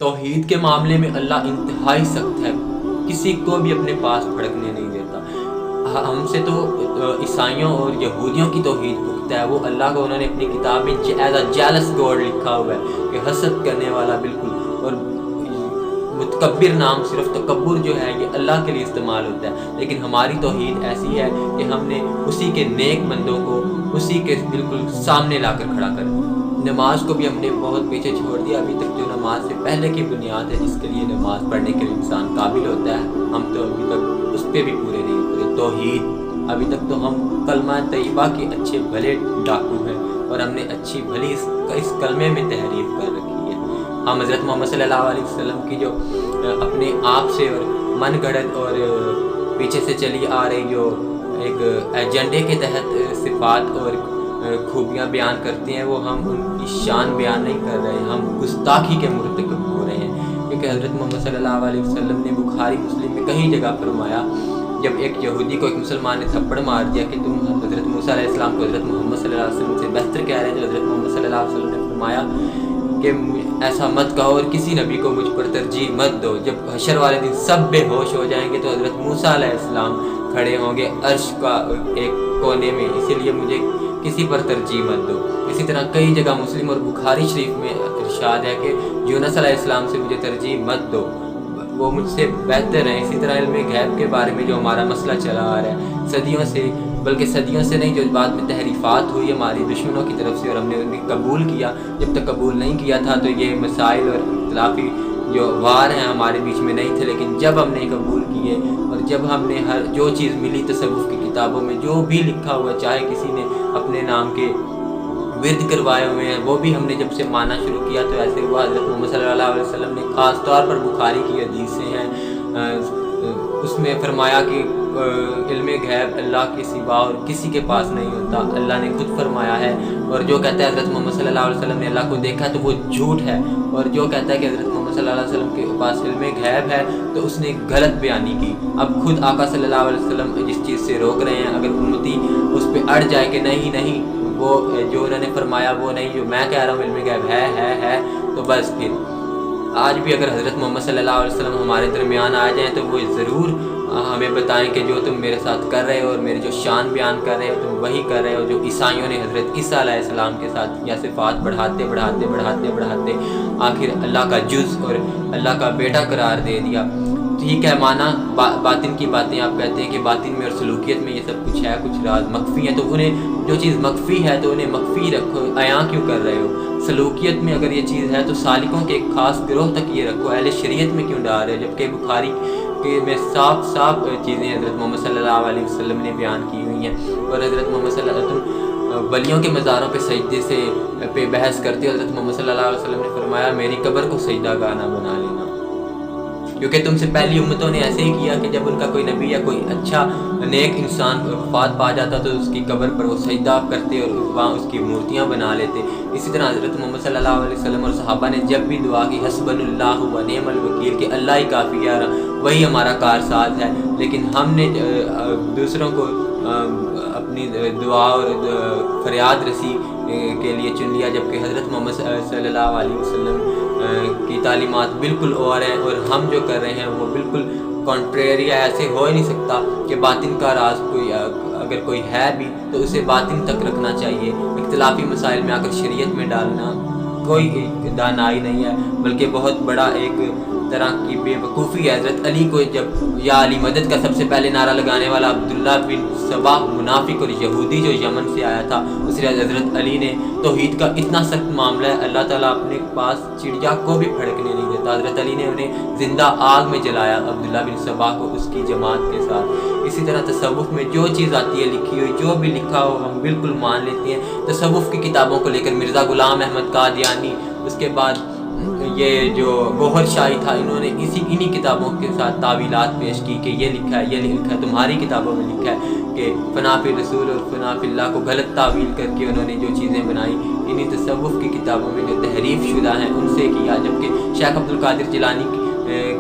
तौहीद के मामले में अल्लाह इंतहाई सख्त है, किसी को भी अपने पास भड़कने नहीं देता। हमसे तो ईसाइयों और यहूदियों की तौहीद पुख्ता है, वो अल्लाह को उन्होंने अपनी किताब में एज अ जेलस गॉड लिखा हुआ है कि हसद करने वाला बिल्कुल, और मुतकब्बिर नाम सिर्फ तकब्बुर जो है ये अल्लाह के लिए इस्तेमाल होता है। लेकिन हमारी तौहीद ऐसी है कि हमने उसी के नेक बंदों को उसी के बिल्कुल सामने लाकर खड़ा कर। नमाज को भी हमने बहुत पीछे छोड़ दिया। अभी तक जो नमाज से पहले की बुनियाद है जिसके लिए नमाज पढ़ने के लिए इंसान काबिल होता है, हम तो अभी तक उस पर भी पूरे नहीं पूरे। तौहीद अभी तक तो हम कलमा तैयबा के अच्छे भले डाकू हैं और हमने अच्छी भली इस कलमे में तहरीफ कर रखी है। हम हज़रत मोहम्मद सल्लल्लाहु अलैहि वसल्लम की जो अपने आप से और मन गढ़ंत और पीछे से चली आ रही जो एक एजेंडे के तहत सिफात और खूबियाँ बयान करते हैं, वो हम उनकी शान बयान नहीं कर रहे हैं, हम गुस्ताखी के मुर्तकब हो रहे हैं। क्योंकि हज़रत मोहम्मद सल्लल्लाहु अलैहि वसल्लम ने बुखारी मुस्लिम में कई जगह फरमाया, जब एक यहूदी को एक मुसलमान ने थप्पड़ मार दिया कि तुम हज़रत मूसा अलैहिस्सलाम को हज़रत मोहम्मद सल्लल्लाहु अलैहि वसल्लम से बेहतर कह रहे हैं, तो हज़रत मोहम्मद सल्लल्लाहु अलैहि वसल्लम ने फरमाया कि ऐसा मत कहो और किसी नबी को मुझ पर तरजीह मत दो। जब हशर वाले दिन सब बेहोश हो जाएंगे तो हज़रत मूसा अलैहिस्सलाम खड़े होंगे अर्श का एक कोने में, इसीलिए मुझे किसी पर तरजीह मत दो। इसी तरह कई जगह मुस्लिम और बुखारी शरीफ में इरशाद है कि यूनुस अलैहिस्सलाम से मुझे तरजीह मत दो, वो मुझसे बेहतर है। इसी तरह इल्म गैब के बारे में जो हमारा मसला चला आ रहा है सदियों से, बल्कि सदियों से नहीं, जो बाद में तहरीफ़ात हुई हमारी दुश्मनों की तरफ से और हमने उन्हें कबूल किया। जब तक कबूल नहीं किया था तो ये मसाइल और इख्तिलाफी जो वार हैं हमारे बीच में नहीं थे। लेकिन जब हमने कबूल किए और जब हमने हर जो चीज़ मिली तसव्वुफ़ की किताबों में जो भी लिखा हुआ, चाहे किसी ने अपने नाम के विरद करवाए हुए हैं, वो भी हमने जब से माना शुरू किया तो ऐसे हुआ। हज़रत मोहम्मद सल्लल्लाहु अलैहि वसल्लम ने ख़ास तौर पर बुखारी की हदीसें हैं, उसमें फरमाया कि इल्म गैब अल्लाह के सिवा और किसी के पास नहीं होता, अल्लाह ने खुद फरमाया है। और जो कहता है हज़रत मोहम्मद सल्लल्लाहु अलैहि वसल्लम ने अल्लाह को देखा तो वो झूठ है, और जो कहता है कि हज़रत मोहम्मद सल्लल्लाहु अलैहि वसल्लम के पास इल्म गैब है तो उसने गलत बयानी की। अब खुद आका सल्लल्लाहु अलैहि वसल्लम जिस चीज़ से रोक रहे हैं, अगर उम्मती उस पर अड़ जाए कि नहीं नहीं वो जो उन्होंने फरमाया वो नहीं, जो मैं कह रहा हूँ इल्म गैब है, तो बस फिर आज भी अगर हज़रत मोहम्मद सल्लल्लाहु अलैहि वसल्लम हमारे दरमियान आ जाएँ तो वो ज़रूर हमें बताएं कि जो तुम मेरे साथ कर रहे हो और मेरे जो शान बयान कर रहे हो तुम वही कर रहे हो जो ईसाइयों ने हज़रत ईसा अलैहिस्सलाम के साथ या सिफ़ात बढ़ाते आखिर अल्लाह का जुज़ और अल्लाह का बेटा करार दे दिया। ठीक है, माना बातिन की बातें आप कहते हैं कि बातिन में और सलूकियत में ये सब कुछ है, कुछ राज मख्फी है, तो उन्हें जो चीज़ मख्फी है तो उन्हें मख्फी रखो, अयां क्यों कर रहे हो। सलूकियत में अगर ये चीज़ है तो सालिकों के एक ख़ास गिरोह तक ये रखो, अहले शरीयत में क्यों डाल रहे हो। जबकि बुखारी के में साफ चीज़ें हज़रत मोहम्मद सल्लल्लाहु अलैहि वसल्लम ने बयान की हुई हैं। और हज़रत मोहम्मद सल्लल्लाहु अलैहि वसल्लम वलियों के मज़ारों पे सजदे से पे बहस करते हो। हज़रत मोहम्मद सल्लल्लाहु अलैहि वसल्लम ने फरमाया मेरी कब्र को सजदा गाना बना लेना, क्योंकि तुमसे पहली उम्मतों ने ऐसे ही किया कि जब उनका कोई नबी या कोई अच्छा नेक इंसान वफ़ात पा जाता तो उसकी कब्र पर वो सजदा करते और वहाँ उसकी मूर्तियाँ बना लेते। इसी तरह हज़रत मोहम्मद सल्लल्लाहु अलैहि वसल्लम और सहाबा ने जब भी दुआ की हस्बुनल्लाहु व निअमल वकील कि अल्लाह ही काफ़ी है, वही हमारा कारसाज है। लेकिन हमने दूसरों को अपनी दुआ और फरियाद रसी के लिए चुन लिया, जबकि हज़रत मोहम्मद सल्लल्लाहु अलैहि वसल्लम की तालीमात बिल्कुल और हैं और हम जो कर रहे हैं वो बिल्कुल कॉन्ट्रेरी है। ऐसे हो ही नहीं सकता कि बातिन का राज कोई अगर कोई है भी तो उसे बातिन तक रखना चाहिए। इख्तिलाफी मसाइल में आकर शरीयत में डालना कोई दानाई नहीं है, बल्कि बहुत बड़ा एक तरह की बेवकूफ़ी है। हज़रत अली को जब या अली मदद का सबसे पहले नारा लगाने वाला अब्दुल्ला बिन सबा मुनाफिक और यहूदी जो यमन से आया था, उससे हज़रत अली ने तौहीद का इतना सख्त मामला है, अल्लाह ताला अपने पास चिड़िया को भी फड़कने नहीं देता। हज़रत अली ने उन्हें ज़िंदा आग में जलाया अब्दुल्ला बिन सबा को उसकी जमात के साथ। इसी तरह तसव्वुफ़ में जो चीज़ आती है लिखी हुई, जो भी लिखा हो हम बिल्कुल मान लेते हैं। तसव्वुफ़ की किताबों को लेकर मिर्ज़ा ग़ुलाम अहमद कादियानी, उसके बाद ये जो गोहर शाही था, इन्होंने इन्हीं किताबों के साथ तावीलात पेश की कि ये लिखा है तुम्हारी किताबों में लिखा है कि फ़ना फ़िर रसूल और फ़ना फ़िल्लाह को गलत तावील करके उन्होंने जो चीज़ें बनाई इन्हीं तसव्वुफ़ की किताबों में जो तहरीफ शुदा हैं उनसे किया। जबकि शेख अब्दुल कादिर जिलानी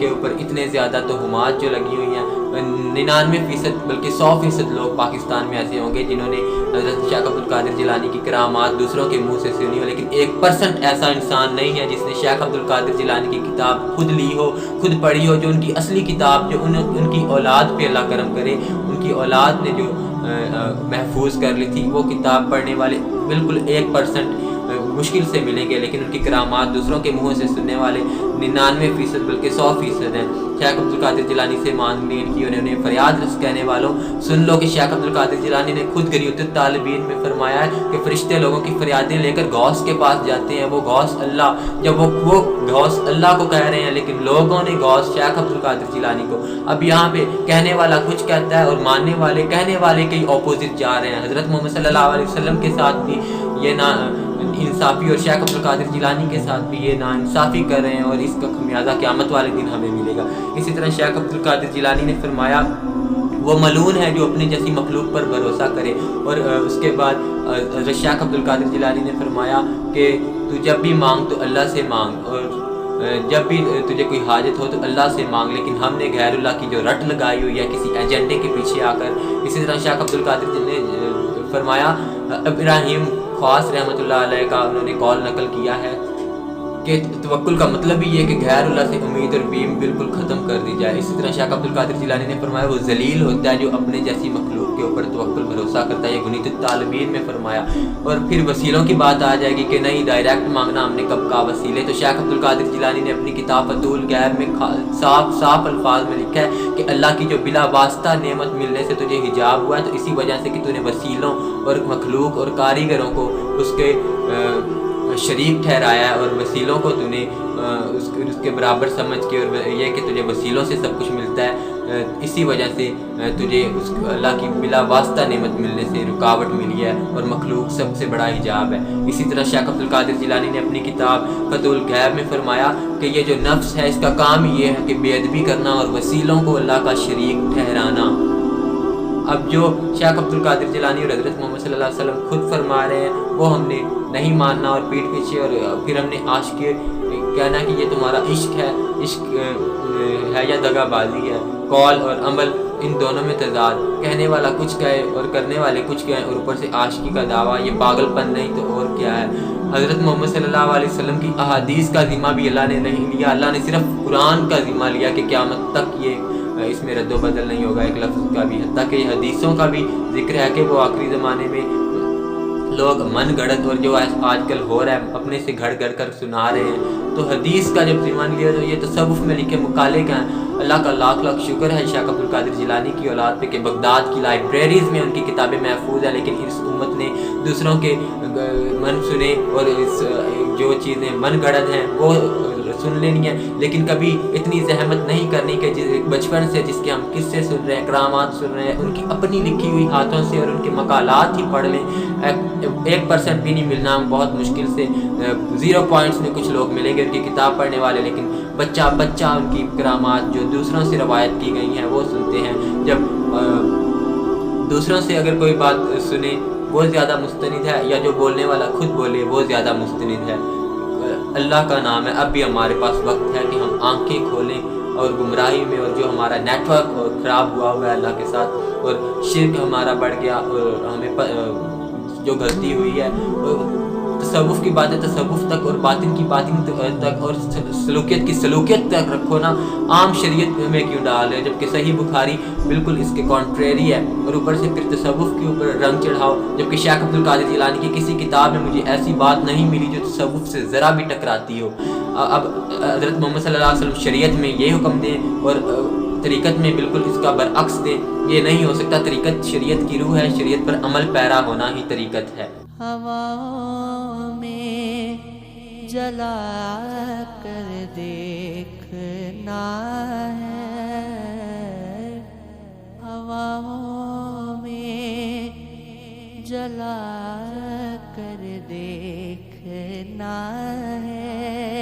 के ऊपर इतने ज़्यादा तोहमात जो लगी हुई हैं 99% बल्कि 100% लोग पाकिस्तान में ऐसे होंगे जिन्होंने हज़रत शेख अब्दुल कादिर जिलानी की करामात दूसरों के मुंह से सुनी हो, लेकिन 1% ऐसा इंसान नहीं है जिसने शेख अब्दुल कादिर जिलानी की किताब खुद ली हो, खुद पढ़ी हो। जो उनकी असली किताब, जो उनकी औलाद पे अल्लाह करम करे, उनकी औलाद ने जो महफूज कर ली थी, वो किताब पढ़ने वाले बिल्कुल 1% मुश्किल से मिलेंगे, लेकिन उनकी करामात दूसरों के मुँह से सुनने वाले 99% बल्कि 100% हैं। शेख अब्दुल कादिर जिलानी से मांगने की उन्होंने फरियाद रस कहने वालों, सुन लो कि शेख अब्दुल कादिर जिलानी ने खुद गनीयतुत तालिबीन में फरमाया है कि फरिश्ते लोगों की फरियादें लेकर गौस के पास जाते हैं। वो गौस अल्लाह, जब वो गौस अल्लाह को कह रहे हैं, लेकिन लोगों ने गौस शेख अब्दुल कादिर जिलानी को। अब यहाँ पे कहने वाला कुछ कहता है और मानने वाले, कहने वाले के ऑपोजिट जा रहे हैं। हज़रत मोहम्मद सल्लल्लाहु अलैहि वसल्लम के साथ भी ये ना इंसाफ़ी और शेख अब्दुल कादिर जिलानी के साथ भी ये नाइंसाफ़ी कर रहे हैं, और इसका खमियाजा क़यामत वाले दिन हमें मिलेगा। इसी तरह शेख अब्दुल कादिर जिलानी ने फरमाया, वो मलून है जो अपने जैसी मखलूक पर भरोसा करे। और उसके बाद शेख अब्दुल कादिर जिलानी ने फरमाया कि तू जब भी मांग तो अल्लाह से मांग, और जब भी तुझे कोई हाजत हो तो अल्लाह से मांग, लेकिन हमने गैरुल्लाह की जो रट लगाई हुई है किसी एजेंडे के पीछे आकर। इसी तरह शेख अब्दुल कादिर ने फरमाया, इब्राहिम ख्वास रहमतुल्लाह अलैह का उन्होंने कौल नकल किया है कि तवक्कुल का मतलब ही है कि गैरुल्लाह से उम्मीद और बीम बिल्कुल ख़त्म कर दी जाए। इसी तरह शेख अब्दुल कादिर जिलानी ने फरमाया, वो जलील होता है जो अपने जैसी मखलूक के ऊपर तवक्कुल भरोसा करता है। ये गनीयतुत तालिबीन में फरमाया। और फिर वसीलों की बात आ जाएगी कि नहीं, डायरेक्ट मांगना हमने कब कहा वसीले। तो शेख अब्दुल कादिर जिलानी ने अपनी किताब फतूल गैब में साफ अल्फाज में लिखा है कि अल्लाह की जो बिला वास्ता नेमत मिलने से तुझे हिजाब हुआ है, तो इसी वजह से कि तूने वसीलों और मखलूक और कारीगरों को उसके शरीक ठहराया है, और वसीलों को तूने उसके बराबर समझ के, और ये कि तुझे वसीलों से सब कुछ मिलता है, इसी वजह से तुझे उस अल्लाह की बिला वास्ता नेमत मिलने से रुकावट मिली है, और मखलूक सबसे बड़ा हिजाब है। इसी तरह शेख अब्दुल कादिर जिलानी ने अपनी किताब फतुल गैब में फरमाया कि ये जो नफ्स है इसका काम ये है कि बेअदबी करना और वसीलों को अल्लाह का शरीक ठहराना। अब जो शेख अब्दुल कादिर जिलानी और हज़रत मोहम्मद सल्लल्लाहु अलैहि वसल्लम खुद फरमा रहे हैं वो हमने नहीं मानना, और पीठ पीछे और फिर हमने आशिक़ कहना कि ये तुम्हारा इश्क है, इश्क है या दगाबाजी है। कौल और अमल इन दोनों में तजाद, कहने वाला कुछ कहे और करने वाले कुछ कहें, और ऊपर से आशिकी का दावा, ये पागलपन नहीं तो और क्या है। हज़रत मोहम्मद सल्लल्लाहु अलैहि वसल्लम की अहादीस का ज़िम्मा भी अल्लाह ने नहीं लिया, अल्लाह ने सिर्फ कुरान का ज़िम्मा लिया कि क़यामत तक ये इसमें रद्दो बदल नहीं होगा एक लफ्ज़ का भी। हत्ता कि हदीसों का भी जिक्र है कि वो आखिरी ज़माने में लोग मन गढ़त और जो आजकल हो रहा है अपने से घड़ घड़ कर सुना रहे हैं। तो हदीस का जब ज़िम्मा लिया तो ये तसव्वुफ़ में लिखे मुकाले का है। अल्लाह का लाख लाख शुक्र है शेख अब्दुल कादिर जिलानी की औलाद पे कि बगदाद की लाइब्रेरीज़ में उनकी किताबें महफूज है, लेकिन इस उम्मत ने दूसरों के मन सुने और इस जो चीज़ें मन गढ़त हैं वो सुन लेनी है, लेकिन कभी इतनी जहमत नहीं करनी कि बचपन से जिसके हम किस्से सुन रहे हैं, करामात सुन रहे हैं, उनकी अपनी लिखी हुई हाथों से और उनके मकालात ही पढ़ लें। 1% भी नहीं मिलना, बहुत मुश्किल से 0 पॉइंट्स में कुछ लोग मिलेंगे उनकी किताब पढ़ने वाले, लेकिन बच्चा बच्चा उनकी करामात जो दूसरों से रवायत की गई हैं वो सुनते हैं। जब दूसरों से अगर कोई बात सुने वो ज़्यादा मुस्तनिद है, या जो बोलने वाला खुद बोले वो ज़्यादा मुस्तनिद है। अल्लाह का नाम है, अब भी हमारे पास वक्त है कि हम आंखें खोलें और गुमराही में, और जो हमारा नेटवर्क ख़राब हुआ है अल्लाह के साथ, और शिर्क हमारा बढ़ गया, और हमें जो गलती हुई है तसव्वुफ़ की बातें तसव्वुफ़ तक और बातिन की बातिन तक और सलूकियत की सलूकियत तक रखो ना। आम शरीयत में क्यों डाल रहे, जबकि सही बुखारी बिल्कुल इसके कॉन्ट्रेरी है, और ऊपर से फिर तसव्वुफ़ के ऊपर रंग चढ़ाओ। जबकि शेख अब्दुल कादिर जिलानी की किसी किताब में मुझे ऐसी बात नहीं मिली जो तसव्वुफ़ से ज़रा भी टकराती हो। अब हज़रत मोहम्मद सल्लल्लाहु अलैहि वसल्लम शरीयत में ये हुक्म दें और तरीक़त में बिल्कुल इसका बरअक्स दें, ये नहीं हो सकता। तरीक़त शरीयत की रूह है, शरीयत पर अमल पैरा होना ही तरीक़त है। हवा में जला कर देखना है, हवाओं में जला कर देखना है।